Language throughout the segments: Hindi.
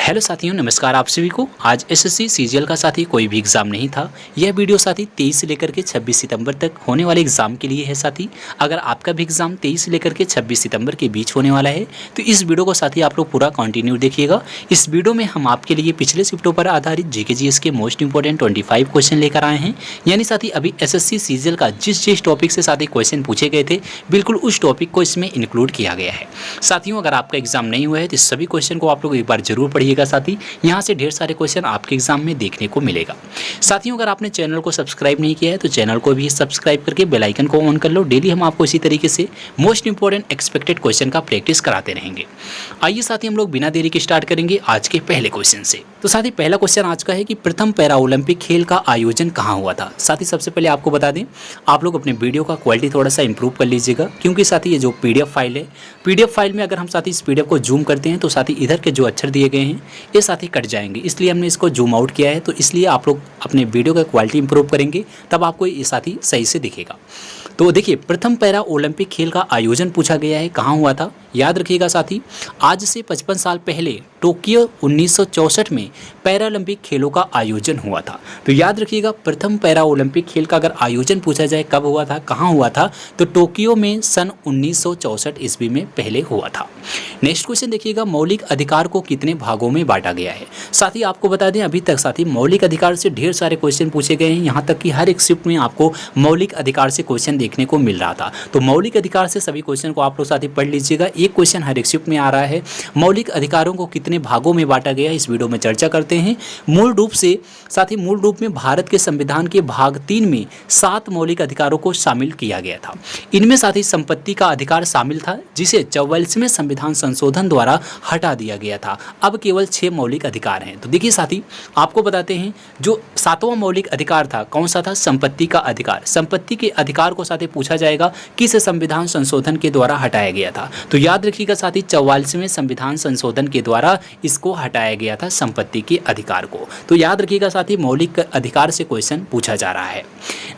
हेलो साथियों, नमस्कार आप सभी को। आज एसएससी सीजीएल का साथी कोई भी एग्ज़ाम नहीं था। यह वीडियो साथी 23 से लेकर के 26 सितंबर तक होने वाले एग्ज़ाम के लिए है साथी। अगर आपका भी एग्ज़ाम 23 से लेकर के 26 सितंबर के बीच होने वाला है तो इस वीडियो को साथी आप लोग पूरा कंटिन्यू देखिएगा। इस वीडियो में हम आपके लिए पिछले शिफ्टों पर आधारित जीके जीएस के मोस्ट इंपॉर्टेंट 25 क्वेश्चन लेकर आए हैं। यानी साथी अभी एसएससी सीजीएल का जिस टॉपिक से साथी क्वेश्चन पूछे गए थे बिल्कुल उस टॉपिक को इसमें इंक्लूड किया गया है। साथियों, अगर आपका एग्ज़ाम नहीं हुआ है तो सभी क्वेश्चन को आप लोग एक बार जरूर पढ़िएगा साथी। यहाँ से ढेर सारे क्वेश्चन आपके एग्जाम में देखने को मिलेगा। साथियों, अगर आपने चैनल को सब्सक्राइब नहीं किया है तो चैनल को भी सब्सक्राइब करके बेल आइकन को ऑन कर लो। डेली हम आपको इसी तरीके से मोस्ट इंपॉर्टेंट एक्सपेक्टेड क्वेश्चन का प्रैक्टिस कराते रहेंगे। आइए साथी, हम लोग बिना देरी के स्टार्ट करेंगे आज के पहले क्वेश्चन से। तो साथी, पहला क्वेश्चन आज का है कि प्रथम पैरा ओलंपिक खेल का आयोजन कहाँ हुआ था। साथी, सबसे पहले आपको बता दें, आप लोग अपने वीडियो का क्वालिटी थोड़ा सा इंप्रूव कर लीजिएगा, क्योंकि साथी ये जो पीडीएफ फाइल है, पीडीएफ फाइल में अगर हम साथी इस पीडीएफ को जूम करते हैं तो साथी इधर के जो अक्षर दिए गए हैं ये साथी कट जाएंगे, इसलिए हमने इसको जूम आउट किया है। तो इसलिए आप लोग अपने वीडियो का क्वालिटी इंप्रूव करेंगे तब आपको ये साथी सही से दिखेगा। तो देखिए, प्रथम पैरा ओलंपिक खेल का आयोजन पूछा गया है, कहाँ हुआ था। याद रखिएगा साथी, आज से 55 साल पहले टोक्यो 1964 में पैरालंपिक खेलों का आयोजन हुआ था। तो याद रखिएगा, प्रथम पैरा ओलंपिक खेल का अगर आयोजन पूछा जाए कब हुआ था, कहाँ हुआ था, तो टोक्यो में सन 1964 ईस्वी में पहले हुआ था। नेक्स्ट क्वेश्चन देखिएगा, मौलिक अधिकार को कितने भागों में बांटा गया है। साथी, आपको बता दें, अभी तक साथी मौलिक अधिकार से ढेर सारे क्वेश्चन पूछे गए हैं। यहाँ तक कि हर एक शिफ्ट में आपको मौलिक अधिकार से क्वेश्चन देखने को मिल रहा था। तो मौलिक अधिकार से सभी क्वेश्चन को आप लोग साथी पढ़ लीजिएगा। एक क्वेश्चन हर एक शिफ्ट में आ रहा है। मौलिक अधिकारों को कितने भागों में बांटा गया, इस वीडियो में चर्चा करते हैं। मूल रूप में भारत के संविधान के भाग 3 में 7 मौलिक अधिकारों को शामिल किया गया था। इनमें साथी संपत्ति का अधिकार शामिल था, जिसे 44वें संविधान संशोधन द्वारा हटा दिया गया था। अब केवल 6 मौलिक अधिकार हैं। तो देखिए साथी, आपको बताते हैं, जो 7वां मौलिक अधिकार था कौन सा था, संपत्ति का अधिकार। संपत्ति के अधिकार को साथी पूछा जाएगा किस संविधान संशोधन के द्वारा हटाया गया था। तो याद रखिएगा साथी, 44वें संविधान संशोधन के द्वारा इसको हटाया गया था, संपत्ति के अधिकार को। तो याद रखिएगा साथी, मौलिक अधिकार से क्वेश्चन पूछा जा रहा है।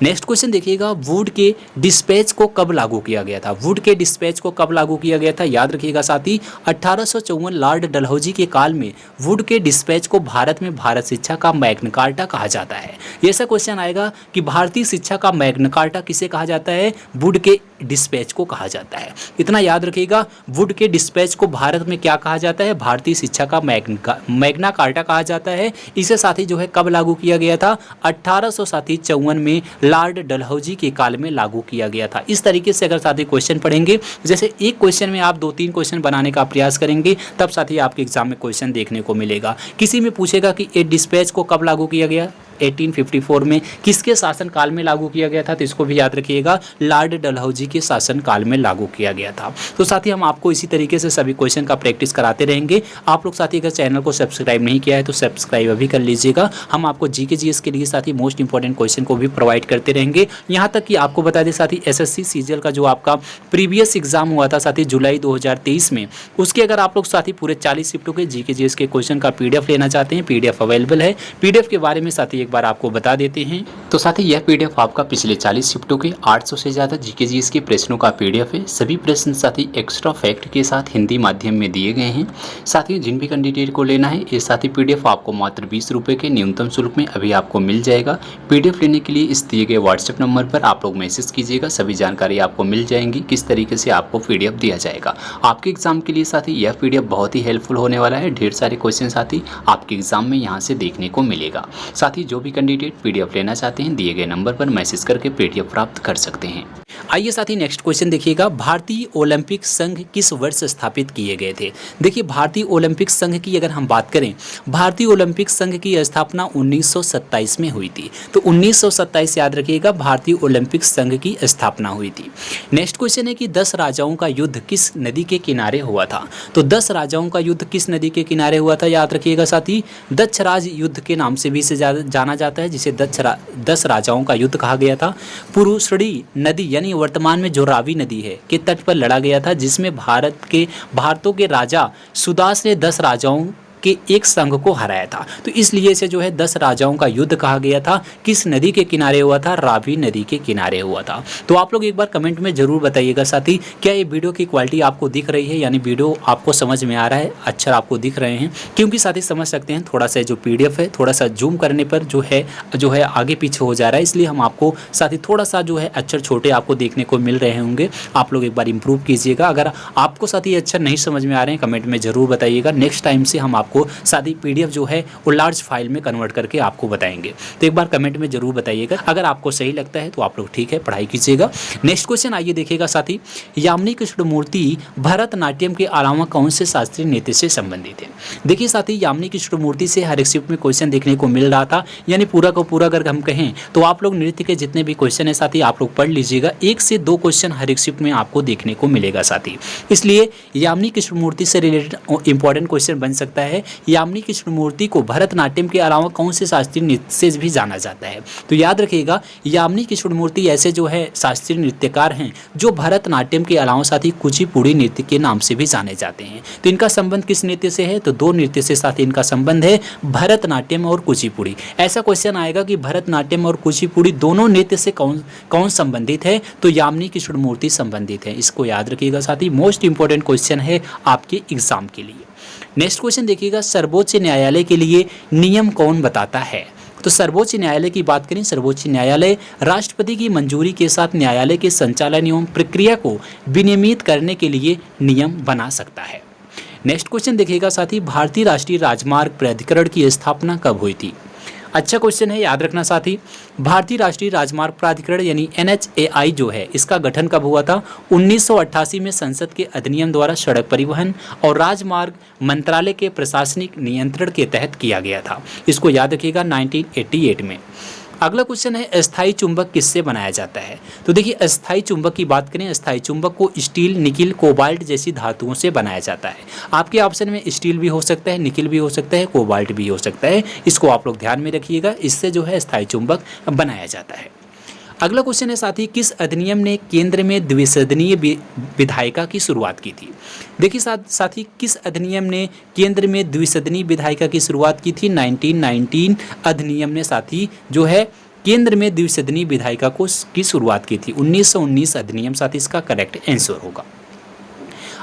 नेक्स्ट क्वेश्चन देखिएगा, वुड के डिस्पैच को कब लागू किया गया था। वुड के डिस्पैच को कब लागू किया गया था, याद रखिएगा साथी, 1854 लॉर्ड डलहौजी के काल में वुड के डिस्पैच को भारत में भारत शिक्षा का मैग्ना कार्टा कहा जाता है। ऐसा क्वेश्चन आएगा कि भारतीय शिक्षा का मैग्ना कार्टा किसे कहा जाता है, वुड के डिस्पैच को कहा जाता है। इतना याद रखिएगा, वुड के डिस्पैच को भारत में क्या कहा जाता है, भारतीय शिक्षा का मैग्ना कार्टा कहा जाता है। इसे साथी जो है कब लागू किया गया था, 1854 में लॉर्ड डलहौजी के काल में लागू किया गया था। इस तरीके से अगर साथी क्वेश्चन पढ़ेंगे, जैसे एक क्वेश्चन में आप 2-3 क्वेश्चन बनाने का प्रयास करेंगे, तब साथी आपके एग्जाम में क्वेश्चन देखने को मिलेगा। किसी में पूछेगा कि ये डिस्पैच को कब लागू किया गया, 1854 में किसके शासनकाल में लागू किया गया था, तो इसको भी याद रखिएगा, लॉर्ड डलहौजी के शासनकाल में लागू किया गया था। तो साथी, हम आपको इसी तरीके से सभी क्वेश्चन का प्रैक्टिस कराते रहेंगे। आप लोग साथी अगर चैनल को सब्सक्राइब नहीं किया है तो सब्सक्राइब अभी कर लीजिएगा। हम आपको जीके जीएस के लिए साथी मोस्ट इंपॉर्टेंट क्वेश्चन को भी प्रोवाइड करते रहेंगे। यहाँ तक कि आपको बता दें साथी, एसएससी सीजीएल का जो आपका प्रीवियस एग्जाम हुआ था साथी जुलाई 2023 में, उसके अगर आप लोग साथी पूरे 40 शिफ्टों के जीके जीएस के क्वेश्चन का पीडीएफ लेना चाहते हैं, पीडीएफ अवेलेबल है। पीडीएफ के बारे में साथी बार आपको बता देते हैं। तो साथी, यह पीडीएफ आपका पिछले 40 शिफ्टों के 800 से ज़्यादा जीके जीएस के प्रश्नों का पीडीएफ है। सभी प्रश्न साथी एक्स्ट्रा फैक्ट के साथ हिंदी माध्यम में दिए गए हैं। साथी, जिन भी कैंडिडेट को लेना है ये साथी पीडीएफ आपको मात्र 20 रुपये के न्यूनतम शुल्क में अभी आपको मिल जाएगा। पीडीएफ लेने के लिए इस दिए गए व्हाट्सएप नंबर पर आप लोग मैसेज कीजिएगा, सभी जानकारी आपको मिल जाएंगी किस तरीके से आपको पीडीएफ दिया जाएगा। आपके एग्जाम के लिए साथी यह पीडीएफ बहुत ही हेल्पफुल होने वाला है। ढेर सारे क्वेश्चन साथी आपके एग्जाम में यहाँ से देखने को मिलेगा। साथी, जो भी कैंडिडेट पीडीएफ लेना चाहते हैं दिए गए नंबर पर मैसेज करके पीडीएफ प्राप्त कर सकते हैं। आइए साथी, नेक्स्ट क्वेश्चन देखिएगा, भारतीय ओलंपिक संघ किस वर्ष स्थापित किए गए थे। देखिए, भारतीय ओलंपिक संघ की अगर हम बात करें, भारतीय ओलंपिक संघ की स्थापना 1927 में हुई थी। तो 1927 याद रखिएगा, भारतीय ओलंपिक संघ की स्थापना हुई थी। नेक्स्ट क्वेश्चन है कि 10 राजाओं का युद्ध किस नदी के किनारे हुआ था। तो 10 राजाओं का युद्ध किस नदी के किनारे हुआ था, याद रखिएगा साथी, दक्षराज युद्ध के नाम से भी इसे जाना जाता है, जिसे 10 राजाओं का युद्ध कहा गया था। पुरुषड़ी नदी यानी वर्तमान में जो रावी नदी है के तट पर लड़ा गया था, जिसमें भारतों के राजा सुदास ने 10 राजाओं के एक संघ को हराया था। तो इसलिए इसे जो है 10 राजाओं का युद्ध कहा गया था। किस नदी के किनारे हुआ था? रावी नदी के किनारे हुआ था। तो आप लोग एक बार कमेंट में जरूर बताइएगा साथी, क्या ये वीडियो की क्वालिटी आपको दिख रही है, यानी वीडियो आपको समझ में आ रहा है, अक्षर आपको दिख रहे हैं? क्योंकि साथी समझ सकते हैं थोड़ा सा जो PDF है थोड़ा सा जूम करने पर जो है आगे पीछे हो जा रहा है, इसलिए हम आपको साथी थोड़ा सा जो है अक्षर छोटे आपको देखने को मिल रहे होंगे। आप लोग एक बार इंप्रूव कीजिएगा। अगर आपको साथी अक्षर नहीं समझ में आ रहे हैं कमेंट में जरूर बताइएगा। नेक्स्ट टाइम से हम आपको साथी PDF जो है वो लार्ज फाइल में कन्वर्ट करके आपको बताएंगे। तो एक बार कमेंट में जरूर बताइएगा। अगर आपको सही लगता है तो आप लोग ठीक है पढ़ाई कीजिएगा। नेक्स्ट क्वेश्चन आइए देखिएगा साथी, यामिनी कृष्णमूर्ति भरतनाट्यम के अलावा कौन से शास्त्रीय नृत्य से संबंधित है? देखिए साथी, यामिनी कृष्णमूर्ति से हर एक शिफ्ट में क्वेश्चन देखने को मिल रहा था, यानी पूरा का पूरा अगर हम कहें तो आप लोग नृत्य के जितने भी क्वेश्चन है साथी आप लोग पढ़ लीजिएगा। 1 से 2 क्वेश्चन हर एक शिफ्ट में आपको देखने को मिलेगा साथी। इसलिए यामिनी कृष्णमूर्ति से रिलेटेड इंपॉर्टेंट क्वेश्चन बन सकता है, यामिनी कृष्णमूर्ति को भरतनाट्यम के अलावा कौन से शास्त्रीय नृत्य से भी जाना जाता है? तो याद रखिएगा, यामिनी कृष्णमूर्ति ऐसे जो है शास्त्रीय नृत्यकार हैं जो भरतनाट्यम के अलावा साथी कुचिपुड़ी नृत्य के नाम से भी जाने जाते हैं। तो इनका संबंध किस नृत्य से है? तो 2 नृत्य से साथी इनका संबंध है, भरतनाट्यम और कुचिपुड़ी। ऐसा क्वेश्चन आएगा कि भरतनाट्यम और कुचिपुड़ी दोनों नृत्य से कौन संबंधित है? तो यामिनी कृष्णमूर्ति संबंधित है। इसको याद रखिएगा साथी, मोस्ट इंपॉर्टेंट क्वेश्चन है आपके एग्जाम के लिए। नेक्स्ट क्वेश्चन देखिएगा, सर्वोच्च न्यायालय के लिए नियम कौन बताता है? तो सर्वोच्च न्यायालय की बात करें, सर्वोच्च न्यायालय राष्ट्रपति की मंजूरी के साथ न्यायालय के संचालन एवं प्रक्रिया को विनियमित करने के लिए नियम बना सकता है। नेक्स्ट क्वेश्चन देखिएगा साथी, भारतीय राष्ट्रीय राजमार्ग प्राधिकरण की स्थापना कब हुई थी? अच्छा क्वेश्चन है, याद रखना साथी। भारतीय राष्ट्रीय राजमार्ग प्राधिकरण यानी NHAI जो है इसका गठन कब हुआ था? 1988 में संसद के अधिनियम द्वारा सड़क परिवहन और राजमार्ग मंत्रालय के प्रशासनिक नियंत्रण के तहत किया गया था। इसको याद रखिएगा 1988 में। अगला क्वेश्चन है, अस्थायी चुंबक किससे बनाया जाता है? तो देखिए, अस्थायी चुंबक की बात करें, अस्थायी चुंबक को स्टील, निकिल, कोबाल्ट जैसी धातुओं से बनाया जाता है। आपके ऑप्शन में स्टील भी हो सकता है, निकिल भी हो सकता है, कोबाल्ट भी हो सकता है। इसको आप लोग ध्यान में रखिएगा, इससे जो है अस्थायी चुंबक बनाया जाता है। अगला क्वेश्चन है साथी, किस अधिनियम ने केंद्र में द्विसदनीय विधायिका की शुरुआत की थी? देखिए साथी, किस अधिनियम ने केंद्र में द्विसदनीय विधायिका की शुरुआत की थी? 1919 अधिनियम ने साथी जो है केंद्र में द्विसदनीय विधायिका की शुरुआत की थी। 1919 अधिनियम साथी इसका करेक्ट आंसर होगा।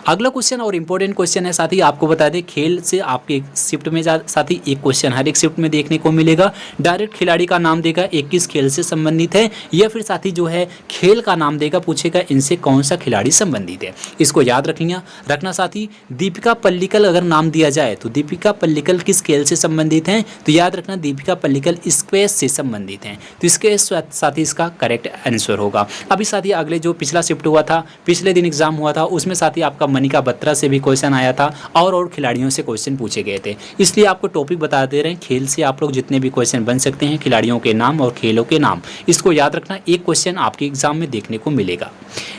अगला क्वेश्चन और इम्पोर्टेंट क्वेश्चन है साथी, आपको बता दें खेल से आपके शिफ्ट में साथी एक क्वेश्चन हर एक शिफ्ट में देखने को मिलेगा। डायरेक्ट खिलाड़ी का नाम देगा, 21 खेल से संबंधित है, या फिर साथी जो है खेल का नाम देगा, पूछेगा इनसे कौन सा खिलाड़ी संबंधित है। इसको याद रखना साथी। दीपिका पल्लिकल अगर नाम दिया जाए तो दीपिका पल्लिकल किस खेल से संबंधित हैं? तो याद रखना दीपिका पल्लिकल स्क्वैश से संबंधित हैं। तो इसके साथी इसका करेक्ट आंसर होगा। अभी साथी अगले जो पिछला शिफ्ट हुआ था, पिछले दिन एग्जाम हुआ था, उसमें साथी आपका मनिका बत्रा से भी क्वेश्चन आया था और खिलाड़ियों से क्वेश्चन पूछे गए थे। इसलिए आपको टॉपिक बता दे रहे हैं, खेल से आप लोग जितने भी क्वेश्चन बन सकते हैं, खिलाड़ियों के नाम और खेलों के नाम, इसको याद रखना। एक क्वेश्चन आपके एग्जाम में देखने को मिलेगा।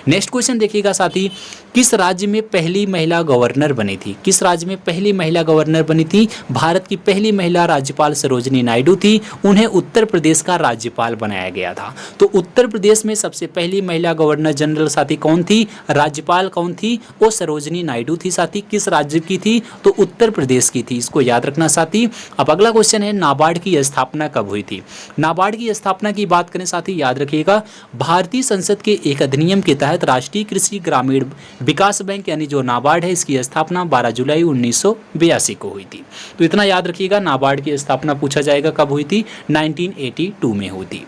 नेक्स्ट क्वेश्चन देखिएगा साथी, किस राज्य में पहली महिला गवर्नर बनी थी? किस राज्य में पहली महिला गवर्नर बनी थी? भारत की पहली महिला राज्यपाल सरोजिनी नायडू थी। उन्हें उत्तर प्रदेश का राज्यपाल बनाया गया था। तो उत्तर प्रदेश में सबसे पहली महिला गवर्नर जनरल साथी कौन थी? राज्यपाल कौन थी? वो सरोजिनी नायडू थी साथी। किस राज्य की थी? तो उत्तर प्रदेश की थी। इसको याद रखना साथी। अब अगला क्वेश्चन है, नाबार्ड की स्थापना कब हुई थी? नाबार्ड की स्थापना की बात करें साथी, याद रखिएगा भारतीय संसद के एक अधिनियम के तहत राष्ट्रीय कृषि ग्रामीण विकास बैंक यानी जो नाबार्ड है इसकी स्थापना 12 जुलाई 1982 को हुई थी। तो इतना याद रखिएगा, नाबार्ड की स्थापना पूछा जाएगा कब हुई थी? 1982 में हुई थी।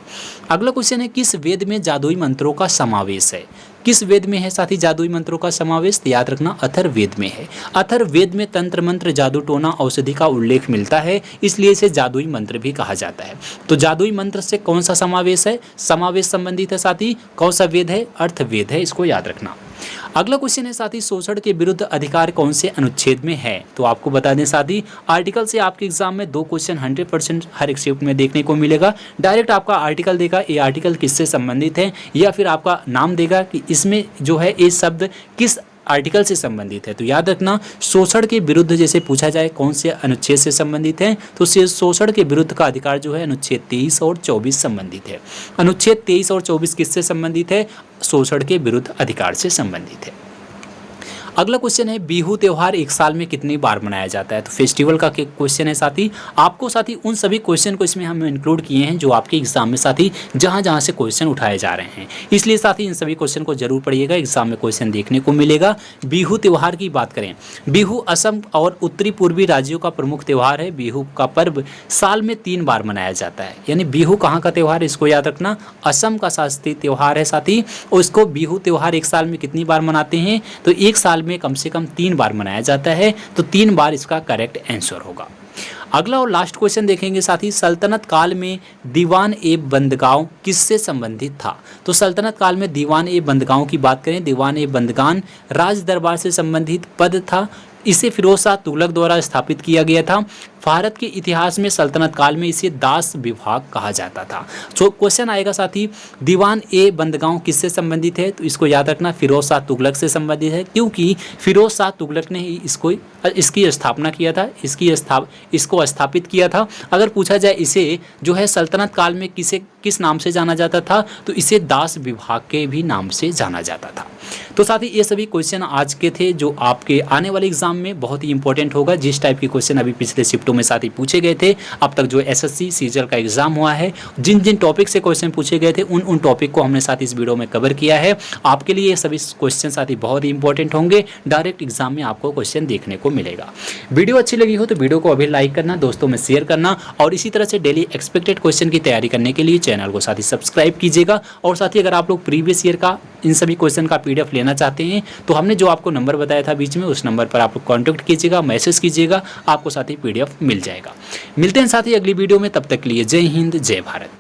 अगला क्वेश्चन है, किस वेद में जादुई मंत्रों का समावेश है? किस वेद में है साथी जादुई मंत्रों का समावेश? तो याद रखना अथर्ववेद में है। अथर्ववेद में तंत्र मंत्र, जादू टोना, औषधि का उल्लेख मिलता है, इसलिए इसे जादुई मंत्र भी कहा जाता है। तो जादुई मंत्र से कौन सा समावेश है? समावेश संबंधित है साथी, कौन सा वेद है? अर्थवेद है, इसको याद रखना। अगला क्वेश्चन है साथी, शोषण के विरुद्ध अधिकार कौन से अनुच्छेद में है? तो आपको बता दें साथी, आर्टिकल से आपके एग्जाम में 2 क्वेश्चन 100% हर एक शिफ्ट में देखने को मिलेगा। डायरेक्ट आपका आर्टिकल देगा, ये आर्टिकल किससे संबंधित है, या फिर आपका नाम देगा कि इसमें जो है ये शब्द किस आर्टिकल से संबंधित है। तो याद रखना, शोषण के विरुद्ध जैसे पूछा जाए कौन से अनुच्छेद से संबंधित है, तो शोषण के विरुद्ध का अधिकार जो है अनुच्छेद 23 और 24 संबंधित है। अनुच्छेद 23 और 24 किससे संबंधित है? शोषण के विरुद्ध अधिकार से संबंधित है। अगला क्वेश्चन है बिहू त्यौहार एक साल में कितनी बार मनाया जाता है। तो फेस्टिवल का क्वेश्चन है साथी। आपको साथी उन सभी क्वेश्चन को इसमें हम इंक्लूड किए हैं जो आपके एग्जाम में साथी जहां जहां से क्वेश्चन उठाए जा रहे हैं, इसलिए साथी इन सभी क्वेश्चन को जरूर पढ़िएगा, एग्जाम में क्वेश्चन देखने को मिलेगा। बिहू त्यौहार की बात करें, बिहू असम और उत्तरी पूर्वी राज्यों का प्रमुख त्यौहार है। बिहू का पर्व साल में 3 बार मनाया जाता है। यानी बिहू कहाँ का त्यौहार है, इसको याद रखना, असम का शास्त्रीय त्यौहार है साथी। और इसको बिहू त्यौहार एक साल में कितनी बार मनाते हैं, तो एक साल में कम से कम 3 बार मनाया जाता है। तो 3 बार इसका करेक्ट आंसर होगा। अगला और लास्ट क्वेश्चन देखेंगे साथी, सल्तनत काल में दीवान ए बंदगांव किससे संबंधित था। तो सल्तनत काल में दीवान ए बंदगांव की बात करें, दीवान ए बंदगान राज दरबार से संबंधित पद था। इसे फिरोज शाह तुगलक द्वारा स्थापित किया गया था। भारत के इतिहास में सल्तनत काल में इसे दास विभाग कहा जाता था। तो क्वेश्चन आएगा साथी, दीवान ए बंदगांव किससे संबंधित है, तो इसको याद रखना फिरोज शाह तुगलक से संबंधित है, क्योंकि फिरोज शाह तुगलक ने ही इसकी स्थापना किया था, इसको स्थापित किया था। अगर पूछा जाए इसे जो है सल्तनत काल में किस नाम से जाना जाता था, तो इसे दास विभाग के भी नाम से जाना जाता था। तो साथी ये सभी क्वेश्चन आज के थे जो आपके आने वाले एग्जाम में बहुत ही इंपॉर्टेंट होगा। जिस टाइप के क्वेश्चन अभी पिछले शिफ्टों में साथी पूछे गए थे, अब तक जो एसएससी सीजीएल का एग्जाम हुआ है, जिन जिन टॉपिक से क्वेश्चन पूछे गए थे उन टॉपिक को हमने साथ इस वीडियो में कवर किया है। आपके लिए ये सभी क्वेश्चन साथी बहुत ही इंपॉर्टेंट होंगे, डायरेक्ट एग्जाम में आपको क्वेश्चन देखने को मिलेगा। वीडियो अच्छी लगी हो तो वीडियो को अभी लाइक करना, दोस्तों में शेयर करना, और इसी तरह से डेली एक्सपेक्टेड क्वेश्चन की तैयारी करने के लिए चैनल को साथी सब्सक्राइब कीजिएगा। और साथी अगर आप लोग प्रीवियस ईयर का इन सभी क्वेश्चन का पीडीएफ लेना चाहते हैं तो हमने जो आपको नंबर बताया था बीच में, उस नंबर पर आप लोग कॉन्टैक्ट कीजिएगा, मैसेज कीजिएगा, आपको साथी पीडीएफ मिल जाएगा। मिलते हैं साथी अगली वीडियो में, तब तक के लिए जय हिंद जय भारत।